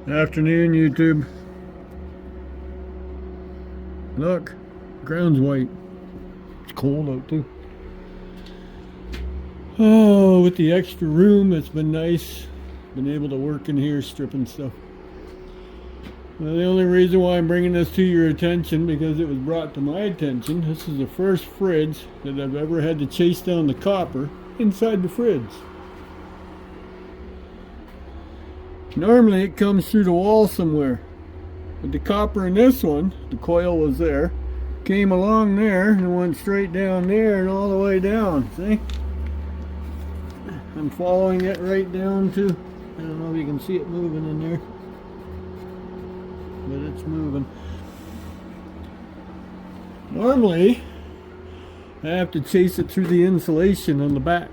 Afternoon, YouTube. Look, ground's white. It's cold out too. Oh, with the extra room, it's been nice. Been able to work in here stripping stuff. Well, the only reason why I'm bringing this to your attention, because it was brought to my attention, this is the first fridge that I've ever had to chase down the copper inside the fridge. Normally it comes through the wall somewhere. But the copper in this one, the coil was there, came along there and went straight down there and all the way down. See? I'm following it right down to, I don't know if you can see it moving in there, but it's moving. Normally, I have to chase it through the insulation on the back,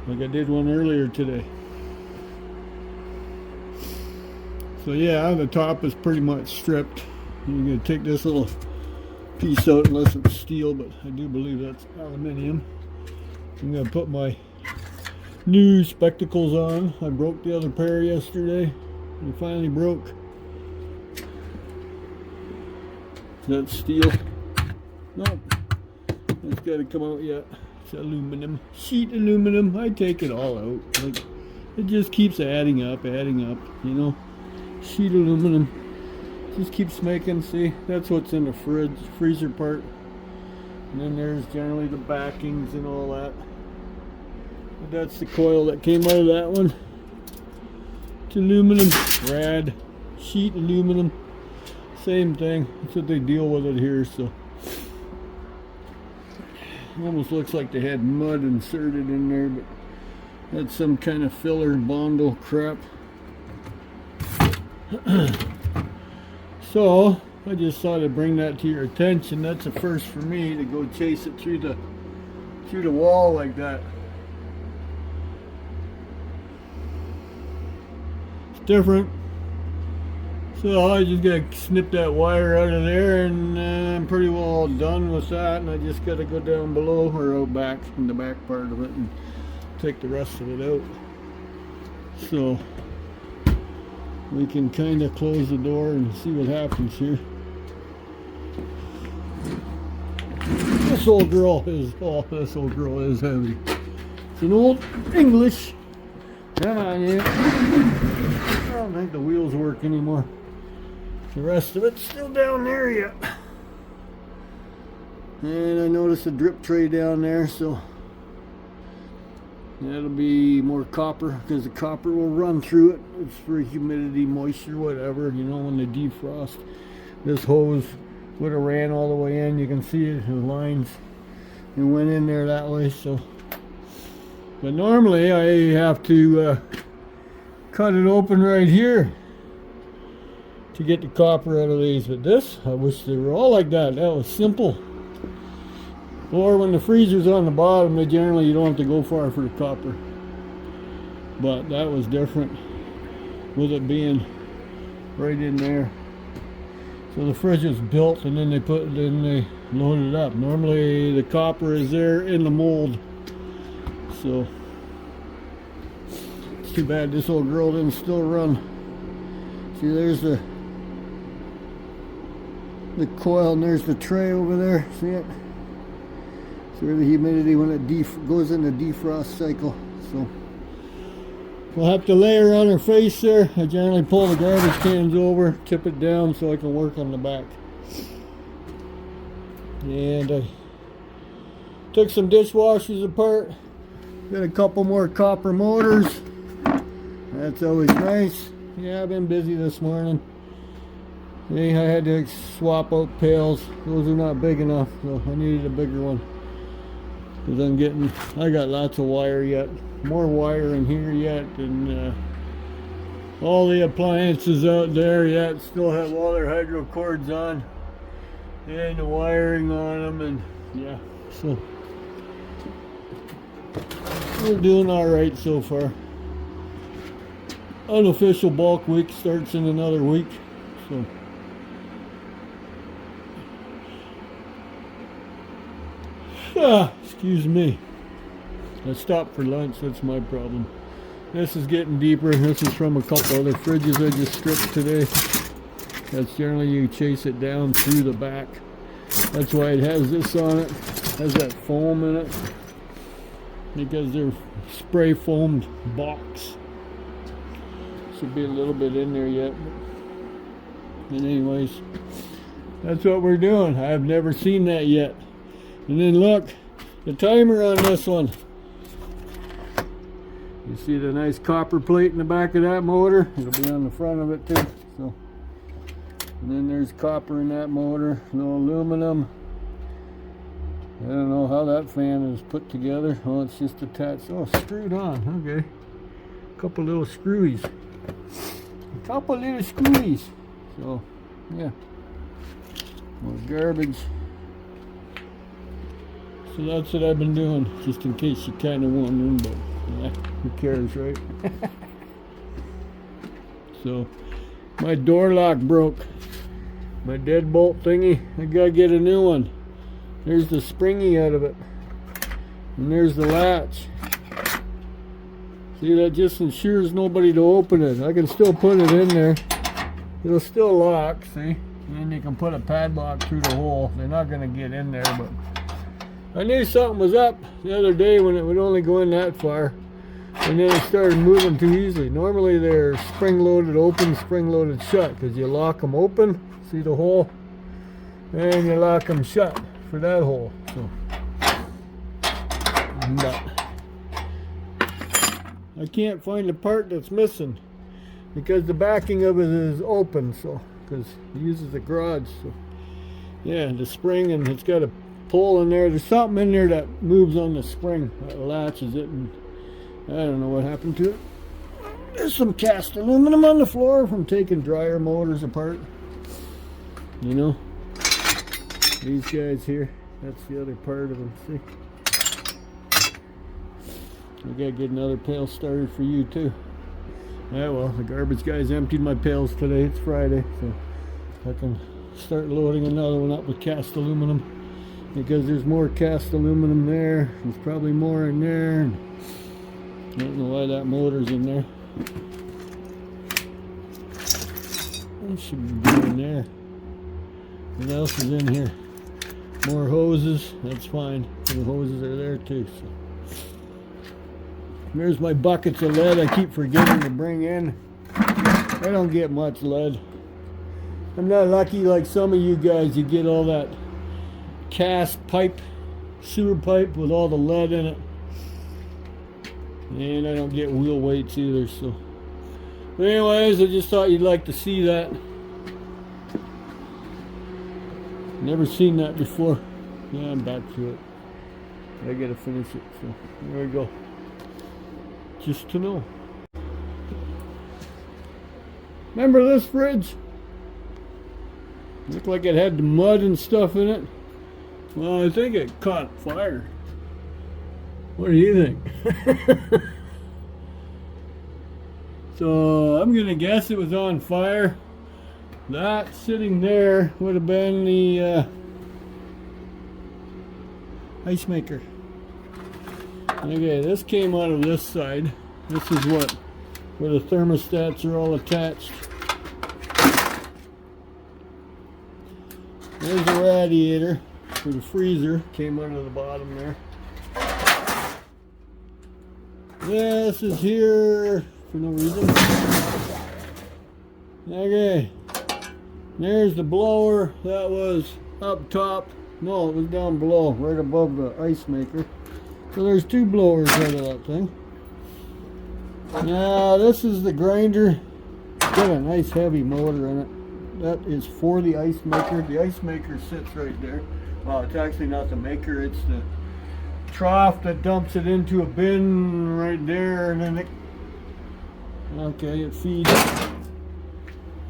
like I did one earlier today. So yeah, the top is pretty much stripped. I'm going to take this little piece out unless it's steel, but I do believe that's aluminium. I'm going to put my new spectacles on. I broke the other pair yesterday. They finally broke. That's steel. Nope. It's got to come out yet. It's aluminum. Sheet aluminum. I take it all out. Like, it just keeps adding up, you know. Sheet aluminum just keeps making. See, that's what's in the freezer part, and then there's generally the backings and all that. But that's the coil that came out of that one. It's aluminum, rad, sheet aluminum, same thing. That's what they deal with it here. So it almost looks like they had mud inserted in there, but that's some kind of filler bondo crap. So I just thought I'd bring that to your attention. That's a first for me to go chase it through the wall like that. It's different. So I just gotta snip that wire out of there, and I'm pretty well all done with that. And I just gotta go down below or out back in the back part of it and take the rest of it out. So we can kind of close the door and see what happens here. This old girl is heavy. It's an old English. Come on, you. I don't think the wheels work anymore. The rest of it's still down there yet. And I noticed a drip tray down there, so that'll be more copper, because the copper will run through it. It's for humidity, moisture, whatever, you know, when they defrost. This hose would have ran all the way in. You can see it, the lines, and went in there that way. So, but normally I have to cut it open right here to get the copper out of these. But this, I wish they were all like that. That was simple. Or when the freezer's on the bottom, they generally, you don't have to go far for the copper. But that was different with it being right in there. So the fridge is built, and then they load it up. Normally the copper is there in the mold. So it's too bad this old girl didn't still run. See, there's the coil, and there's the tray over there. See it? Where the humidity when it goes in the defrost cycle. So we'll have to lay her on her face there. I generally pull the garbage cans over, tip it down so I can work on the back. And I took some dishwashers apart. Got a couple more copper motors. That's always nice. Yeah, I've been busy this morning. I had to swap out pails. Those are not big enough, so I needed a bigger one. Because I got lots of wire yet, more wire in here yet, and all the appliances out there yet still have all their hydro cords on, and the wiring on them, and yeah, so we're doing all right so far. Unofficial bulk week starts in another week, so. Excuse me. I stopped for lunch, that's my problem. This is getting deeper. This is from a couple other fridges I just stripped today. That's generally you chase it down through the back. That's why it has this on it. It has that foam in it. Because they're spray foamed box. Should be a little bit in there yet. But anyways, that's what we're doing. I've never seen that yet. And then look, the timer on this one. You see the nice copper plate in the back of that motor? It'll be on the front of it too. So, and then there's copper in that motor, no aluminum. I don't know how that fan is put together. Oh, it's just attached. Oh, screwed on. Okay. A couple little screwies. A couple little screwies. So, yeah. More garbage. So that's what I've been doing, just in case you're kind of wondering, but yeah, who cares, right? So, my door lock broke. My deadbolt thingy, I gotta get a new one. There's the springy out of it. And there's the latch. See, that just ensures nobody to open it. I can still put it in there. It'll still lock, see? And then you can put a padlock through the hole. They're not gonna get in there, but I knew something was up the other day when it would only go in that far. And then it started moving too easily. Normally they're spring-loaded open, spring-loaded shut, because you lock them open, see the hole? And you lock them shut for that hole. So, but I can't find the part that's missing because the backing of it is open, so because it uses the garage. So yeah, the spring, and it's got a pull in there. There's something in there that moves on the spring that latches it, and I don't know what happened to it. There's some cast aluminum on the floor from taking dryer motors apart. You know, these guys here, that's the other part of them, see? I gotta get another pail started for you too. Yeah, well, the garbage guys emptied my pails today. It's Friday, so I can start loading another one up with cast aluminum, because there's more cast aluminum there. There's probably more in there. And I don't know why that motor's in there. It should be in there. What else is in here? More hoses. That's fine. The hoses are there too. So. There's my buckets of lead I keep forgetting to bring in. I don't get much lead. I'm not lucky like some of you guys. You get all that cast pipe, sewer pipe with all the lead in it. And I don't get wheel weights either. So, but anyways, I just thought you'd like to see that. Never seen that before. Yeah, I'm back to it. I gotta finish it. So there we go. Just to know. Remember this fridge? Looked like it had the mud and stuff in it. Well, I think it caught fire. What do you think? So I'm gonna guess it was on fire. That sitting there would have been the ice maker. Okay, this came out of this side. This is where the thermostats are all attached. There's a radiator for the freezer. Came out of the bottom there. This is here for no reason. Okay. There's the blower. That was up top. No, it was down below, right above the ice maker. So there's two blowers out of that thing. Now this is the grinder. It's got a nice heavy motor in it. That is for the ice maker. The ice maker sits right there. Well, it's actually not the maker. It's the trough that dumps it into a bin right there, and then it. Okay, it feeds.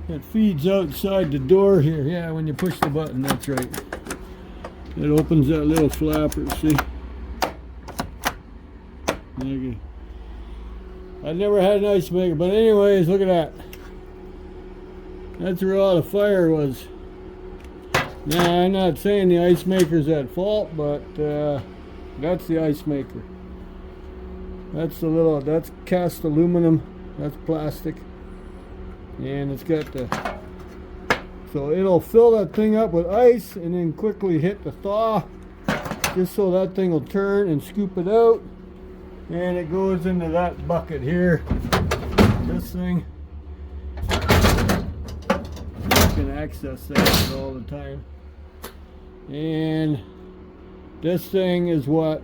It feeds outside the door here. Yeah, when you push the button, that's right. It opens that little flapper, see? Okay. I never had an ice maker, but anyways, look at that. That's where all the fire was. Now, I'm not saying the ice maker's at fault, but that's the ice maker. That's cast aluminum, that's plastic. And it's got so it'll fill that thing up with ice and then quickly hit the thaw, just so that thing will turn and scoop it out. And it goes into that bucket here. This thing, you can access that all the time. And this thing is what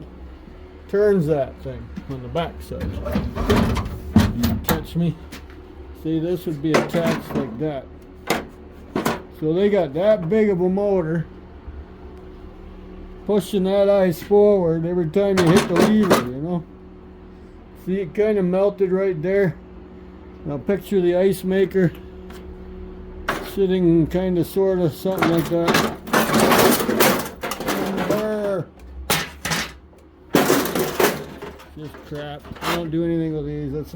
turns that thing on the back side. You catch me? See, this would be attached like that. So they got that big of a motor pushing that ice forward every time you hit the lever, you know. See, it kind of melted right there. Now picture the ice maker sitting kind of sort of something like that. Just crap. I don't do anything with these. That's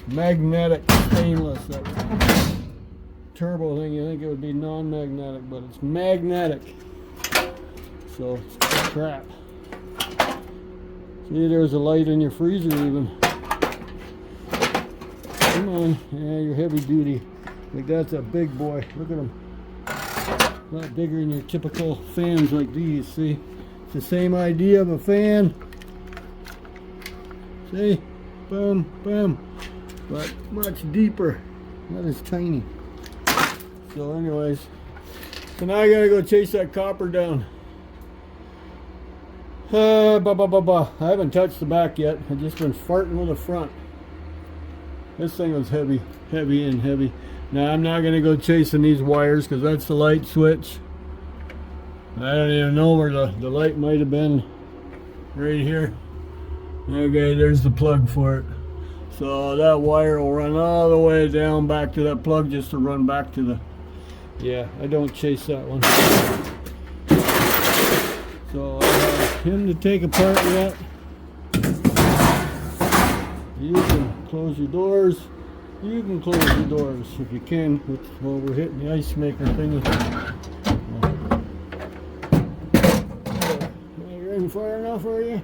magnetic stainless. That turbo thing, you think it would be non-magnetic, but it's magnetic. So it's crap. See, there's a light in your freezer even. Come on, yeah, you're heavy duty. Like that's a big boy. Look at them. A lot bigger than your typical fans like these. See, it's the same idea of a fan. See, boom, boom, but much deeper. That is tiny. So anyways, so now I gotta go chase that copper down. I haven't touched the back yet. I've just been farting with the front. This thing was heavy. Now I'm not gonna go chasing these wires because that's the light switch. I don't even know where the light might have been. Right here. Okay, there's the plug for it. So that wire will run all the way down back to that plug just to run back to the... Yeah, I don't chase that one. So I have him to take apart yet. You can close your doors. You can close your doors if you can while we're hitting the ice maker thingy. You're in far enough, are you?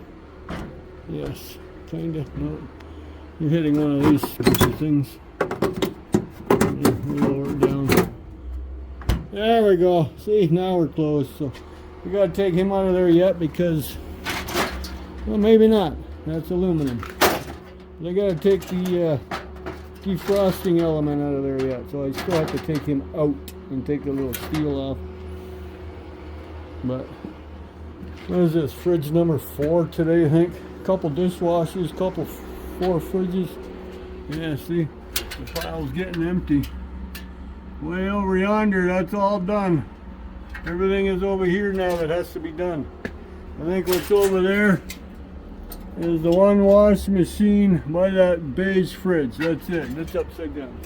Yes, kinda. No, you're hitting one of these things. We lower it down. There we go. See, now we're closed. So we gotta take him out of there yet because, well, maybe not. That's aluminum. But I gotta take the defrosting element out of there yet. So I still have to take him out and take the little steel off. But what is this? Fridge number 4 today, I think. Couple dishwashers, couple 4 fridges. Yeah, see, the pile's getting empty. Way over yonder, that's all done. Everything is over here now that has to be done. I think what's over there is the one wash machine by that beige fridge. That's it. That's upside down.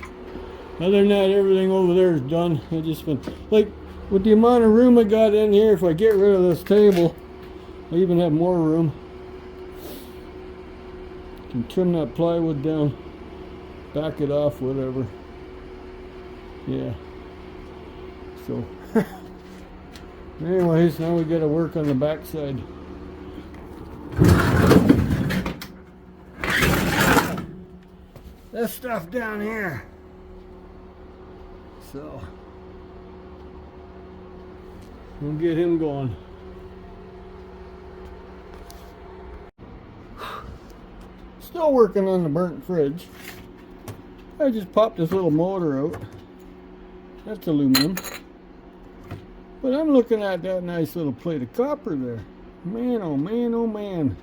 Other than that, everything over there is done. I just been like with the amount of room I got in here. If I get rid of this table, I even have more room. Can trim that plywood down, back it off, whatever. Yeah. So, anyways, now we got to work on the back side. This stuff down here. So, we'll get him going. Still working on the burnt fridge. I just popped this little motor out. That's aluminum. But I'm looking at that nice little plate of copper there. Man, oh man, oh man.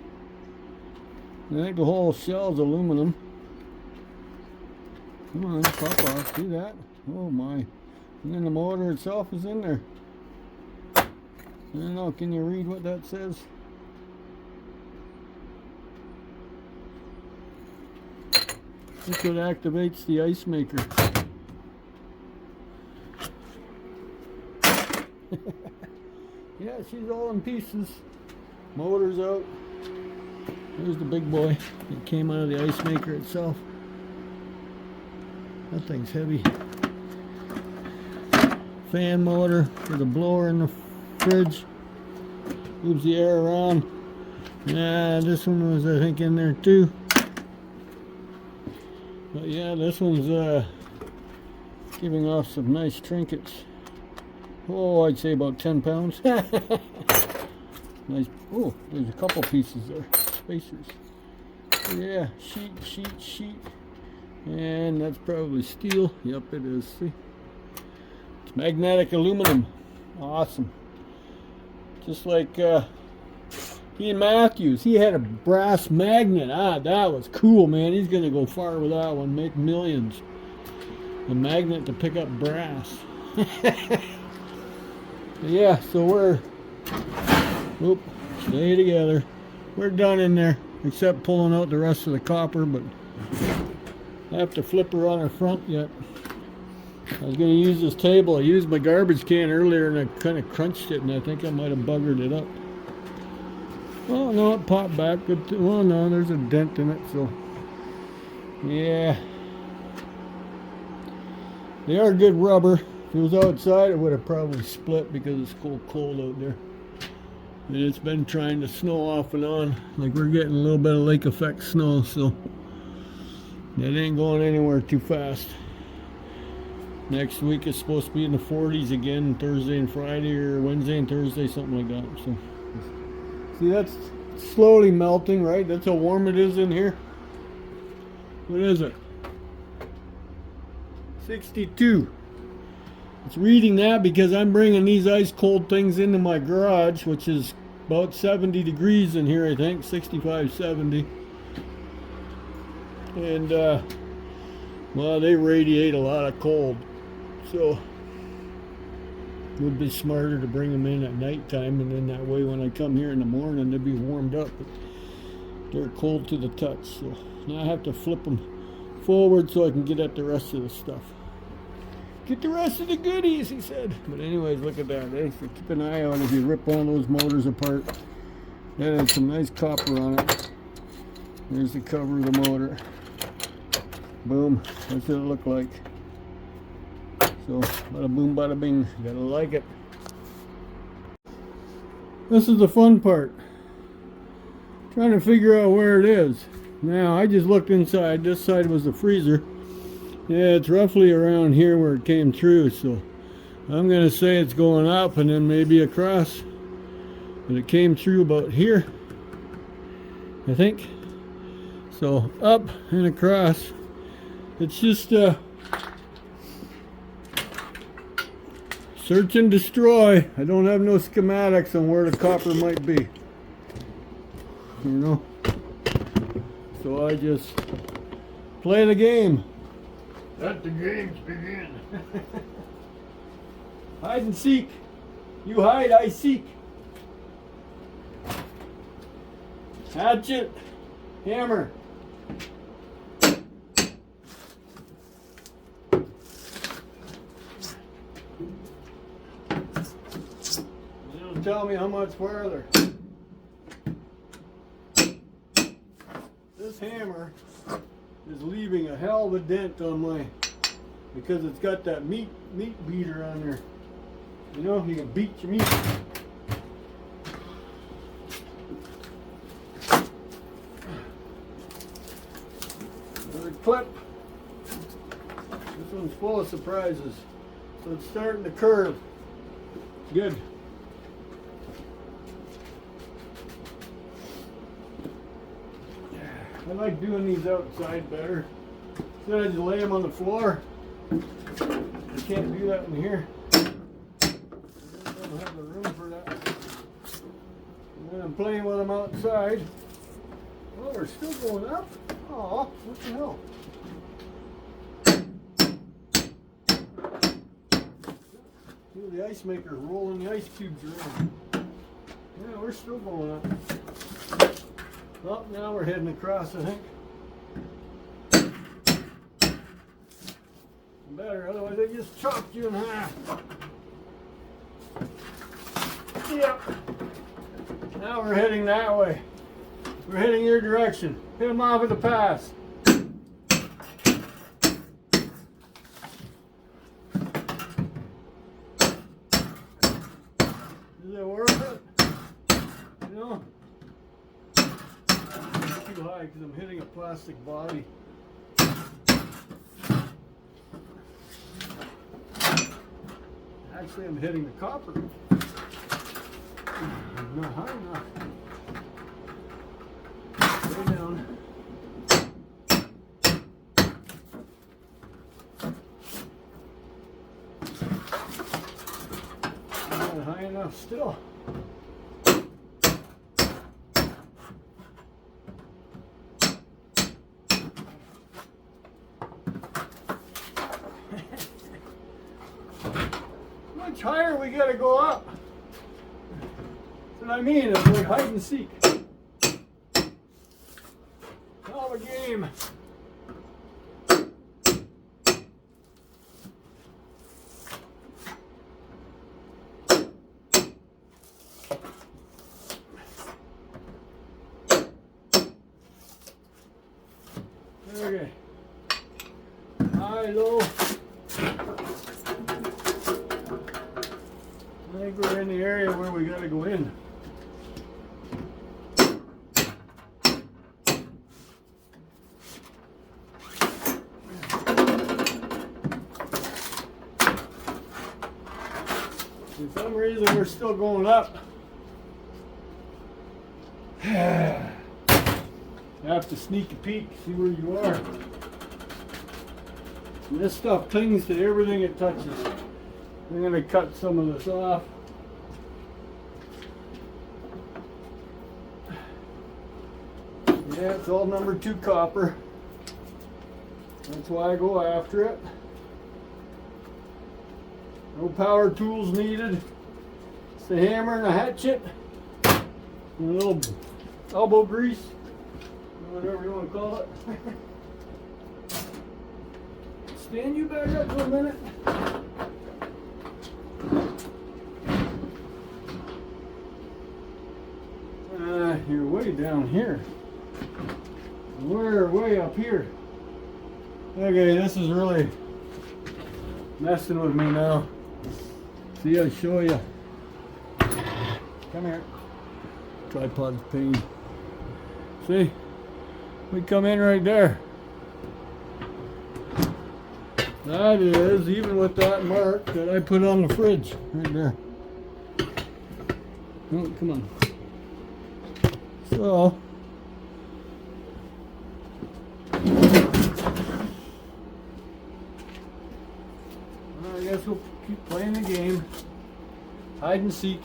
I think the whole shell's aluminum. Come on, pop off. See that? Oh my. And then the motor itself is in there. I don't know, can you read what that says? This what activates the ice maker. Yeah, she's all in pieces. Motor's out. There's the big boy. It came out of the ice maker itself. That thing's heavy. Fan motor for the blower in the fridge. Moves the air around. Yeah, this one was, I think, in there too. But yeah, this one's giving off some nice trinkets. Oh, I'd say about 10 pounds. Nice. Oh, there's a couple pieces there. Spacers. Yeah, sheet. And that's probably steel. Yep, it is. See? It's magnetic aluminum. Awesome. Just like Ian Matthews. He had a brass magnet. Ah, that was cool, man. He's going to go far with that one. Make millions. A magnet to pick up brass. Yeah, so we're... Oop, stay together. We're done in there, except pulling out the rest of the copper, but I have to flip her on her front yet. I was going to use this table. I used my garbage can earlier and I kind of crunched it, and I think I might have buggered it up. Oh no, it popped back. Well, no, there's a dent in it, so yeah. They are good rubber. If it was outside, it would have probably split because it's cold out there. And it's been trying to snow off and on. Like we're getting a little bit of lake effect snow, so that ain't going anywhere too fast. Next week it's supposed to be in the 40s again, Thursday and Friday, or Wednesday and Thursday, something like that. So see, that's slowly melting, right? That's how warm it is in here. What is it? 62. It's reading that because I'm bringing these ice cold things into my garage, which is about 70 degrees in here, I think, 65, 70. And, well, they radiate a lot of cold. So, it would be smarter to bring them in at nighttime, and then that way when I come here in the morning, they'll be warmed up. But they're cold to the touch. So, now I have to flip them forward so I can get at the rest of the stuff. Get the rest of the goodies, he said. But anyways, look at that. Eh? So keep an eye on if you rip one of those motors apart. That has some nice copper on it. There's the cover of the motor. Boom. That's what it looked like. So, bada boom, bada bing. Gotta like it. This is the fun part. Trying to figure out where it is. Now, I just looked inside. This side was the freezer. Yeah, it's roughly around here where it came through, so I'm going to say it's going up and then maybe across. But it came through about here, I think. So up and across. It's just search and destroy. I don't have no schematics on where the copper might be. You know? So I just play the game. Let the games begin. Hide and seek. You hide, I seek. Hatchet. Hammer. It'll tell me how much farther. This hammer is leaving a hell of a dent on my, because it's got that meat beater on there. You know, you can beat your meat. Another clip. This one's full of surprises. So it's starting to curve. Good. I like doing these outside better. Instead I just lay them on the floor. I can't do that in here. I don't have the room for that. And then I'm playing with them outside. Oh, we're still going up? Oh, what the hell? See the ice maker rolling the ice cubes around. Yeah, we're still going up. Well, now we're heading across, I think. Better, otherwise I just chopped you in half. Yep. Now we're heading that way. We're heading your direction. Hit them off at the pass. Is it worth it? You know? Too high because I'm hitting a plastic body. Actually, I'm hitting the copper. Not high enough. Way down. Not high enough still. Much higher we gotta go up. That's what I mean, it's like hide and seek. Hell of a game. Okay. High, low. I think we're in the area where we gotta go in. For some reason we're still going up. You have to sneak a peek, see where you are. And this stuff clings to everything it touches. I'm going to cut some of this off. Yeah, it's all number 2 copper. That's why I go after it. No power tools needed. It's a hammer and a hatchet. And a little elbow grease. Whatever you want to call it. Stand you back up for a minute. You're way down here. We're way up here. Okay, this is really messing with me now. See, I'll show you. Come here. Tripod's pain. See? We come in right there. That is, even with that mark that I put on the fridge, right there. Oh, come on. So, I guess we'll keep playing the game. Hide and seek.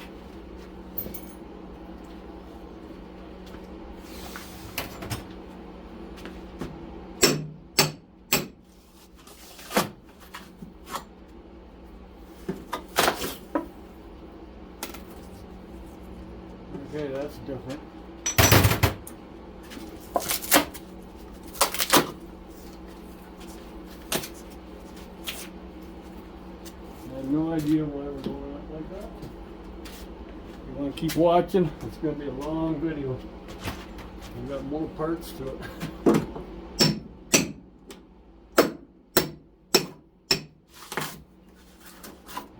Okay, that's different. I have no idea why we're going up like that. If you want to keep watching, it's going to be a long video. We've got more parts to it. I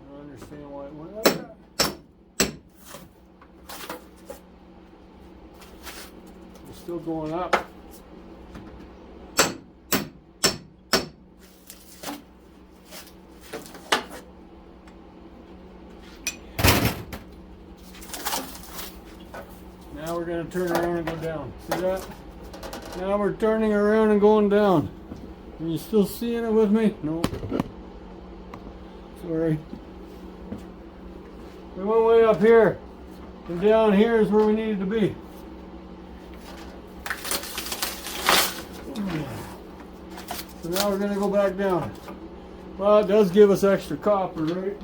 don't understand why it went like that. We're still going up. Now we're going to turn around and go down. See that? Now we're turning around and going down. Are you still seeing it with me? No. Sorry. We went way up here. And down here is where we needed to be. So now we're going to go back down. Well, it does give us extra copper, right?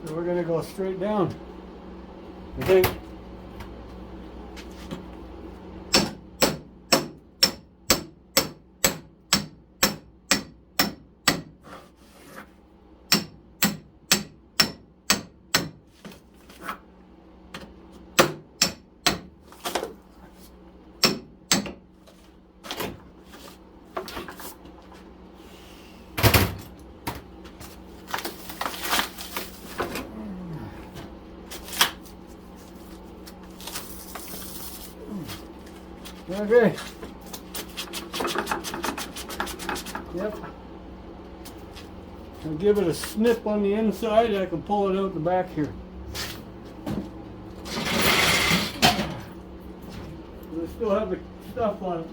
So we're going to go straight down. I think. Okay. Yep. I'll give it a snip on the inside. I can pull it out the back here. I still have the stuff on it.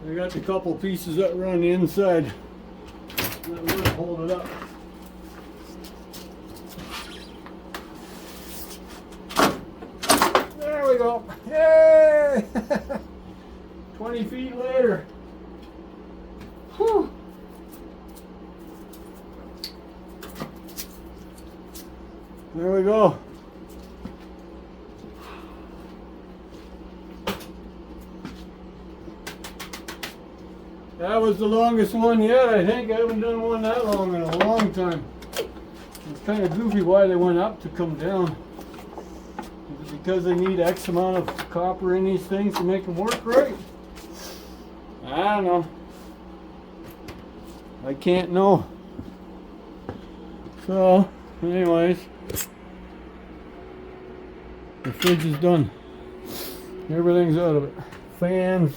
I got the couple pieces that were on the inside that would hold it up. There we go. Yay! 20 feet later. Whew. There we go. That was the longest one yet, I think. I haven't done one that long in a long time. It's kind of goofy why they went up to come down. Is it because they need X amount of copper in these things to make them work right? I don't know. I can't know. So, anyways, the fridge is done. Everything's out of it. Fans,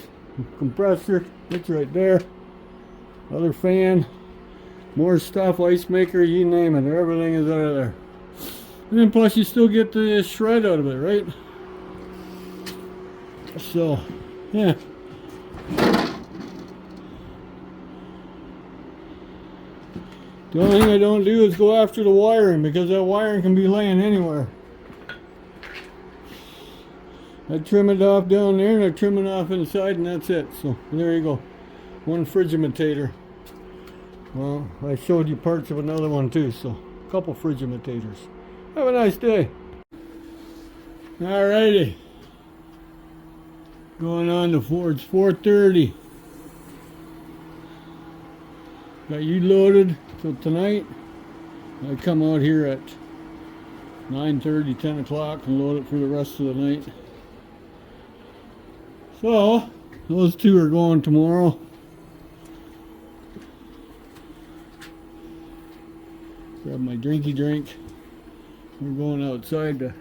compressor, it's right there. Other fan, more stuff, ice maker, you name it. Everything is out of there. And then plus you still get the shred out of it, right? So, yeah. The only thing I don't do is go after the wiring, because that wiring can be laying anywhere. I trim it off down there and I trim it off inside, and that's it. So there you go. One fridge imitator. Well, I showed you parts of another one too, so a couple fridge imitators. Have a nice day. Alrighty. Going on to it's 4:30. Got you loaded. So tonight, I come out here at 9:30, 10 o'clock and load it for the rest of the night. So, those two are going tomorrow. Grab my drinky drink. We're going outside to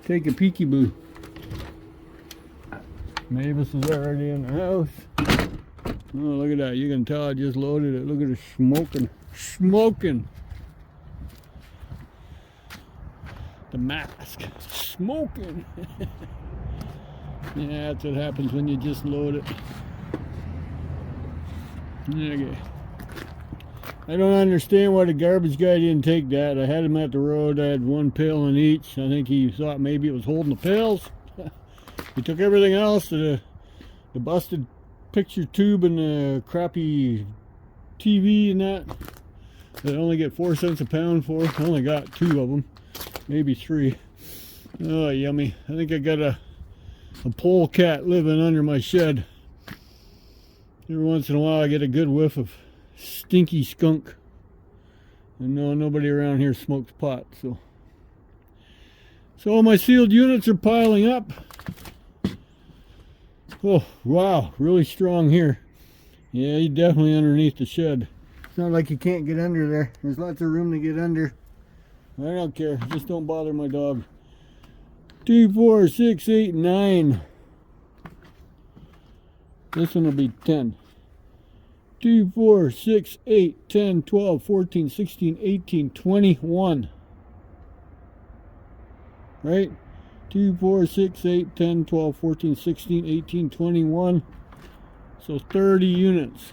take a peekaboo. Mavis is already in the house. Oh, look at that. You can tell I just loaded it. Look at it smoking. Smoking. The mask. Smoking. Yeah, that's what happens when you just load it. Okay. I don't understand why the garbage guy didn't take that. I had him at the road. I had one pail in each. I think he thought maybe it was holding the pails. He took everything else, the busted picture tube and the crappy TV and that I only get 4 cents a pound for. I only got 2 of them, maybe 3. Oh, yummy. I think I got a polecat living under my shed. Every once in a while I get a good whiff of stinky skunk. And no, nobody around here smokes pot, so my sealed units are piling up. Oh, wow, really strong here. Yeah, he's definitely underneath the shed. It's not like you can't get under there. There's lots of room to get under. I don't care. Just don't bother my dog. 2, 4, 6, 8, 9. This one will be 10. 2, 4, 6, 8, 10, 12, 14, 16, 18, 21. Right? 2, 4, 6, 8, 10, 12, 14, 16, 18, 21. So 30 units.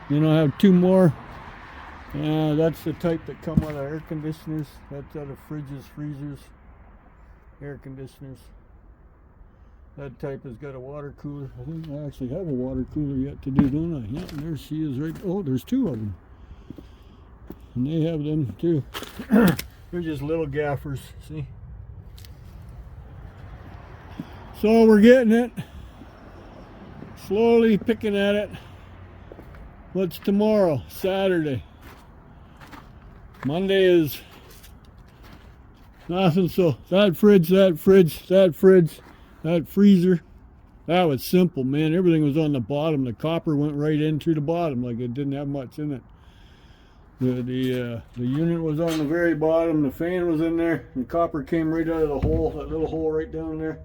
Then I'll have 2 more. That's the type that come out of air conditioners. That's out of fridges, freezers, air conditioners. That type has got a water cooler. I think I actually have a water cooler yet to do, don't I? Yeah, there she is right. Oh, there's 2 of them. And they have them too. They're just little gaffers, see? So we're getting it. Slowly picking at it. What's tomorrow? Saturday. Monday is nothing, so that fridge, that freezer. That was simple, man. Everything was on the bottom. The copper went right in through the bottom, like it didn't have much in it. The unit was on the very bottom. The fan was in there. The copper came right out of the hole, that little hole right down there.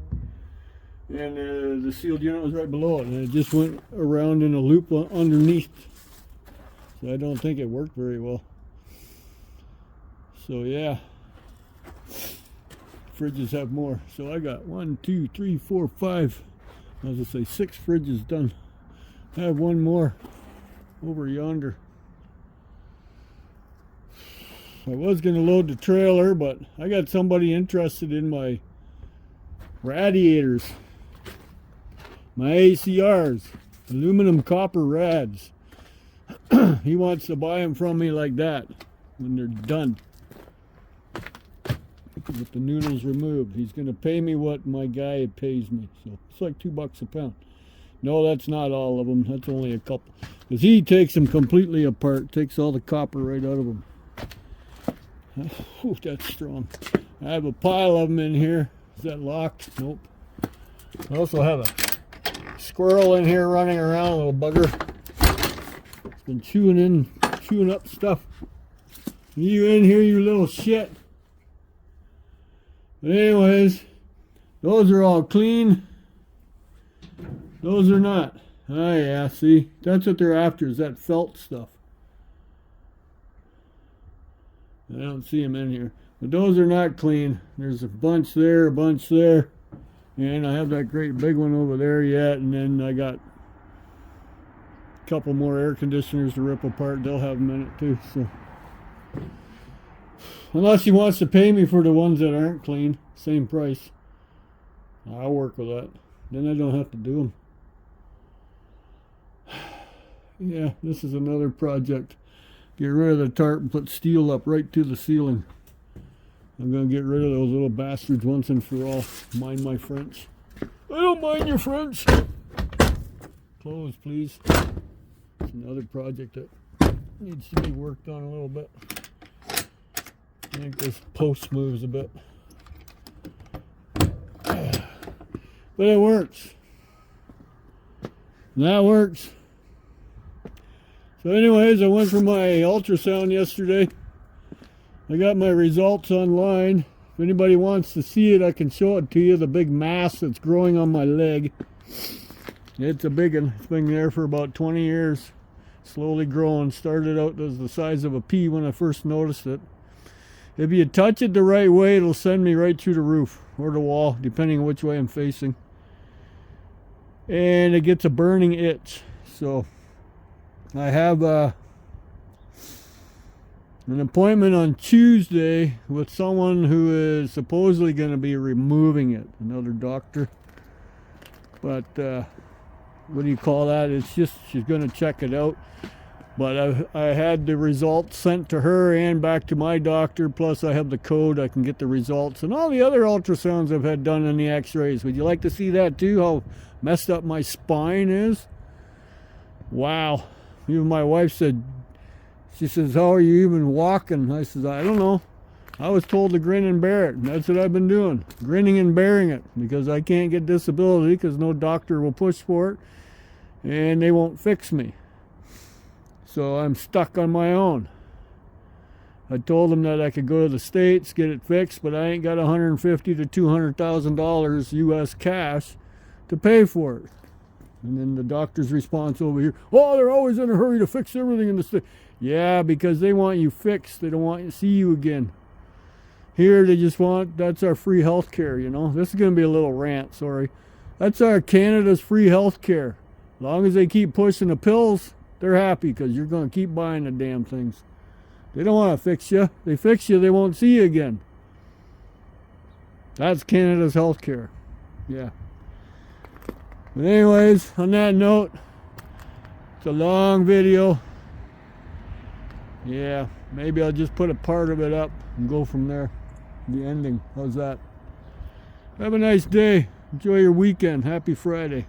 And the sealed unit was right below it. And it just went around in a loop underneath. So I don't think it worked very well. So yeah. Fridges have more. So I got 1, 2, 3, 4, 5. I was gonna say 6 fridges done. I have one more over yonder. I was going to load the trailer, but I got somebody interested in my radiators, my ACRs, aluminum copper rads. He wants to buy them from me like that when they're done with the noodles removed. He's going to pay me what my guy pays me, so it's like $2 a pound. No, that's not all of them. That's only a couple, because he takes them completely apart, takes all the copper right out of them. Oh, that's strong. I have a pile of them in here. Is that locked? Nope. I also have a squirrel in here running around, a little bugger. It's been chewing up stuff. You in here, you little shit. But anyways, those are all clean. Those are not. Oh yeah, see? That's what they're after, is that felt stuff. I don't see them in here. But those are not clean. There's a bunch there, and I have that great big one over there yet, and then I got a couple more air conditioners to rip apart. They'll have them in it too. So unless he wants to pay me for the ones that aren't clean, same price, I'll work with that. Then I don't have to do them. Yeah, this is another project. Get rid of the tarp and put steel up right to the ceiling. I'm going to get rid of those little bastards once and for all. Mind my French. I don't mind your French. Close, please. It's another project that needs to be worked on a little bit. I think this post moves a bit. But it works. And that works. So anyways, I went for my ultrasound yesterday. I got my results online. If anybody wants to see it, I can show it to you. The big mass that's growing on my leg. It's a big one. It's been there for about 20 years. Slowly growing. Started out as the size of a pea when I first noticed it. If you touch it the right way, it'll send me right through the roof or the wall, depending on which way I'm facing. And it gets a burning itch. So I have an appointment on Tuesday with someone who is supposedly going to be removing it, another doctor. But what do you call that? It's just she's going to check it out. But I had the results sent to her and back to my doctor, plus I have the code. I can get the results and all the other ultrasounds I've had done in the x-rays. Would you like to see that too, how messed up my spine is? Wow. Even my wife said, she says, how are you even walking? I says, I don't know. I was told to grin and bear it. And that's what I've been doing, grinning and bearing it, because I can't get disability because no doctor will push for it and they won't fix me. So I'm stuck on my own. I told them that I could go to the States, get it fixed, but I ain't got $150,000 to $200,000 US cash to pay for it. And then the doctor's response over here, oh, they're always in a hurry to fix everything in the state. Yeah, because they want you fixed. They don't want to see you again. Here they just want, that's our free health care, you know. This is going to be a little rant, sorry. That's our Canada's free health care. As long as they keep pushing the pills, they're happy because you're going to keep buying the damn things. They don't want to fix you. They fix you, they won't see you again. That's Canada's health care. Yeah. But anyways, on that note, it's a long video. Yeah, maybe I'll just put a part of it up and go from there. The ending. How's that? Have a nice day. Enjoy your weekend. Happy Friday.